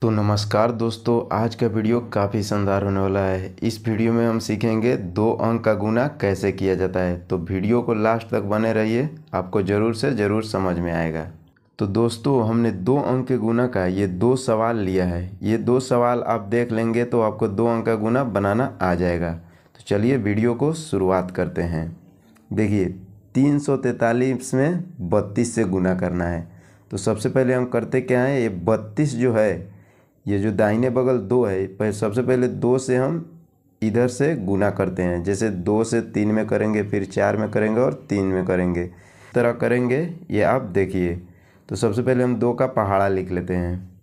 तो नमस्कार दोस्तों, आज का वीडियो काफ़ी शानदार होने वाला है। इस वीडियो में हम सीखेंगे 2 अंक का गुना कैसे किया जाता है। तो वीडियो को लास्ट तक बने रहिए, आपको ज़रूर से ज़रूर समझ में आएगा। तो दोस्तों, हमने 2 अंक के गुना का ये 2 सवाल लिया है। ये 2 सवाल आप देख लेंगे तो आपको 2 अंक का गुना बनाना आ जाएगा। तो चलिए वीडियो को शुरुआत करते हैं। देखिए, 343 में 32 से गुना करना है। तो सबसे पहले हम करते क्या है, ये 32 जो है, ये जो दाहिने बगल 2 है, सबसे पहले 2 से हम इधर से गुना करते हैं। जैसे 2 से 3 में करेंगे, फिर 4 में करेंगे और 3 में करेंगे, इस तरह करेंगे। ये आप देखिए। तो सबसे पहले हम 2 का पहाड़ा लिख लेते हैं।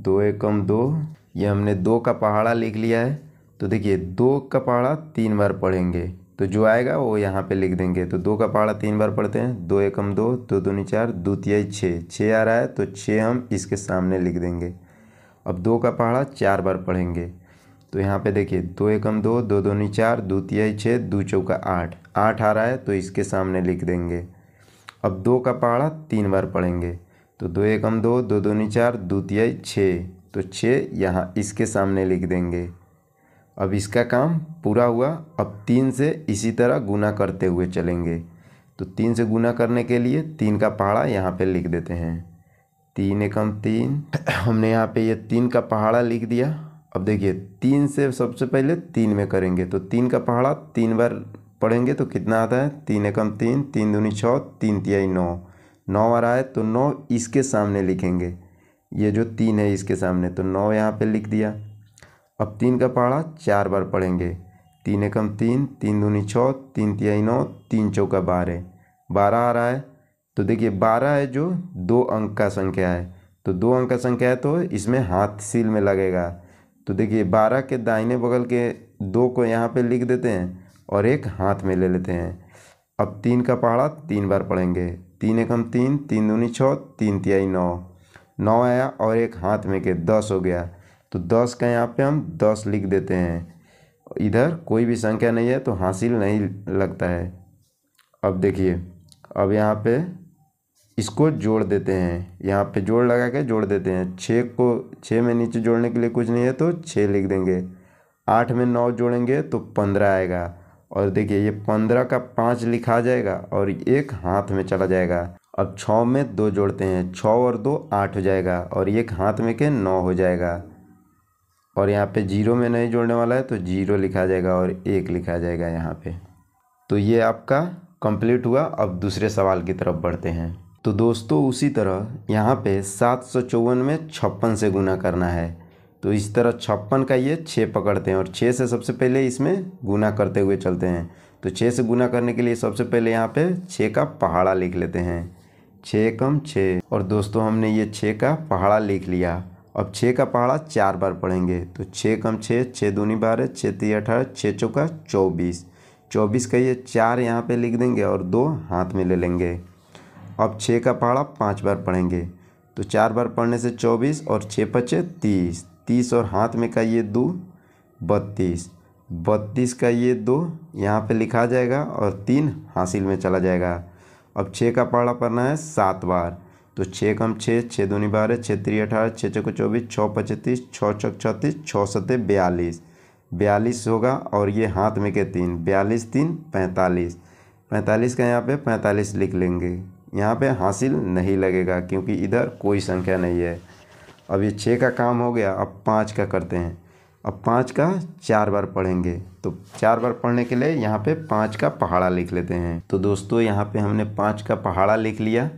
2 एकम 2, ये हमने 2 का पहाड़ा लिख लिया है। तो देखिए, 2 का पहाड़ा 3 बार पढ़ेंगे, तो जो आएगा वो यहाँ पे लिख देंगे। तो 2 का पहाड़ा 3 बार पढ़ते हैं। 2 एकम 2, 2 दूनी 4, 2 तिहाई 6, 6 आ रहा है तो 6 हम इसके सामने लिख देंगे। अब 2 का पहाड़ा 4 बार पढ़ेंगे। तो यहाँ पे देखिए, 2 एकम 2, 2 दूनी 4, 2 तिहाई 6, 2 चौका 8, 8 आ रहा है तो इसके सामने लिख देंगे। अब 2 का पहाड़ा 3 बार पढ़ेंगे। तो 2 एकम 2, 2 दूनी 4, 2 तिहाई 6, तो 6 यहाँ इसके सामने लिख देंगे। अब इसका काम पूरा हुआ। अब 3 से इसी तरह गुना करते हुए चलेंगे। तो 3 से गुना करने के लिए 3 का पहाड़ा यहाँ पे लिख देते हैं। 3 एकम 3, हमने यहाँ पे ये 3 का पहाड़ा लिख दिया। अब देखिए, 3 से सबसे पहले 3 में करेंगे। तो 3 का पहाड़ा 3 बार पढ़ेंगे तो कितना आता है, 3 एकम 3, 3 दूनी 6, 3 तिहाई 9, 9 आ रहा है तो 9 इसके सामने लिखेंगे। ये जो 3 है इसके सामने, तो 9 यहाँ पे लिख दिया। अब 3 का पहाड़ा 4 बार पढ़ेंगे। 3 एकम 3, 3 दूनी 6, 3 तिहाई 9, 3 चौका 12, 12 आ रहा है। तो देखिए, 12 है जो 2 अंक का संख्या है। तो 2 अंक का संख्या है तो इसमें हाथ सील में लगेगा। तो देखिए, 12 के दाहिने बगल के 2 को यहाँ पे लिख देते हैं और एक हाथ में ले लेते हैं। अब 3 का पहाड़ा 3 बार पढ़ेंगे। 3 एकम 3, 3 दूनी 6, 3 तिहाई 9, 9 आया और एक हाथ में के 10 हो गया। तो 10 का यहाँ पे हम 10 लिख देते हैं। इधर कोई भी संख्या नहीं है तो हासिल नहीं लगता है। अब देखिए, अब यहाँ पे इसको जोड़ देते हैं। यहाँ पे जोड़ लगा के जोड़ देते हैं। 6 को 6 में नीचे जोड़ने के लिए कुछ नहीं है तो 6 लिख देंगे। 8 में 9 जोड़ेंगे तो 15 आएगा। और देखिए, ये 15 का 5 लिखा जाएगा और एक हाथ में चला जाएगा। अब 6 में 2 जोड़ते हैं। 6 और 2 8 हो जाएगा और एक हाथ में के 9 हो जाएगा। और यहाँ पे 0 में नहीं जोड़ने वाला है तो 0 लिखा जाएगा और 1 लिखा जाएगा यहाँ पे। तो ये आपका कंप्लीट हुआ। अब दूसरे सवाल की तरफ बढ़ते हैं। तो दोस्तों, उसी तरह यहाँ पे 754 में 56 से गुना करना है। तो इस तरह 56 का ये 6 पकड़ते हैं और 6 से सबसे पहले इसमें गुना करते हुए चलते हैं। तो 6 से गुना करने के लिए सबसे पहले यहाँ पे 6 का पहाड़ा लिख लेते हैं। 6 एकम 6, और दोस्तों हमने ये 6 का पहाड़ा लिख लिया। अब 6 का पहाड़ा 4 बार पढ़ेंगे। तो 6 एकम 6, 6 दूनी 12, 6 तिहाई 18, 6 चौका 24, 24 का ये 4 यहाँ पे लिख देंगे और 2 हाथ में ले लेंगे। अब 6 का पहाड़ा 5 बार पढ़ेंगे। तो 4 बार पढ़ने से 24 और 6 पचे 30, 30 और हाथ में का ये 2 32, 32 का ये 2 यहाँ पे लिखा जाएगा और 3 हासिल में चला जाएगा। अब 6 का पहाड़ा पढ़ना है 7 बार। तो 6 एकम 6, 6 दूनी 12, 6 तिहाई 18, 6 चौका 24, 6 पचे 30, 6 चौक 36, 6 सत्ते 42, 42 होगा और ये हाथ में के 3, 42 3 45, 45 का यहाँ पे 45 लिख लेंगे। यहाँ पे हासिल नहीं लगेगा क्योंकि इधर कोई संख्या नहीं है। अब ये 6 का काम हो गया। अब 5 का करते हैं। अब 5 का 4 बार पढ़ेंगे। तो 4 बार पढ़ने के लिए यहाँ पे 5 का पहाड़ा लिख लेते हैं। तो दोस्तों, यहाँ पे हमने 5 का पहाड़ा लिख लिया।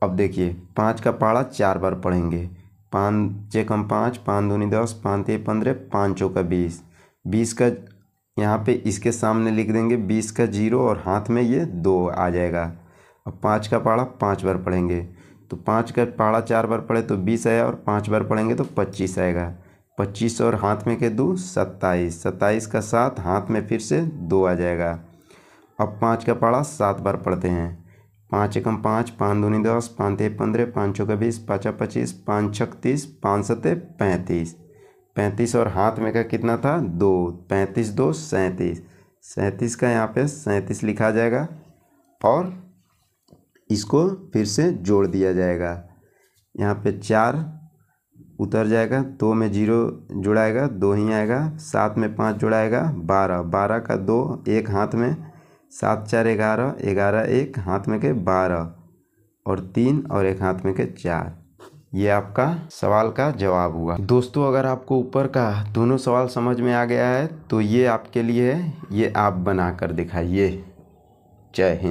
अब देखिए, 5 का पहाड़ा 4 बार पढ़ेंगे। 5 एकम 5, 5 दूनी 10, 5 तिहाई 15, 5 चौका 20, 20 का यहाँ पे इसके सामने लिख देंगे। 20 का 0 और हाथ में ये 2 आ जाएगा। अब 5 का पहाड़ा 5 बार पढ़ेंगे। तो 5 का पहाड़ा 4 बार पढ़े तो 20 आया और 5 बार पढ़ेंगे तो 25 आएगा। 25 और हाथ में के 2 27, 27 का 7 हाथ में फिर से 2 आ जाएगा। अब 5 का पहाड़ा 7 बार पढ़ते हैं। 5 एकम 5, 5 दूनी 10, 5 तिहाई 15, 5 चौका 20, 5 25, 5 छक 30, 5 सत्ते 35, 35 और हाथ में का कितना था 2, 35 2 37, 37 का यहाँ पे 37 लिखा जाएगा और इसको फिर से जोड़ दिया जाएगा। यहाँ पे 4 उतर जाएगा, 2 में 0 जुड़ाएगा, 2 ही आएगा, 7 में 5 जुड़ाएगा 12, 12 का 2 एक हाथ में, 7 4 11, 11 एक हाथ में के 12 और 3 और एक हाथ में के 4। ये आपका सवाल का जवाब हुआ। दोस्तों अगर आपको ऊपर का दोनों सवाल समझ में आ गया है तो ये आपके लिए है, ये आप बना कर दिखाइए। जय हिंद।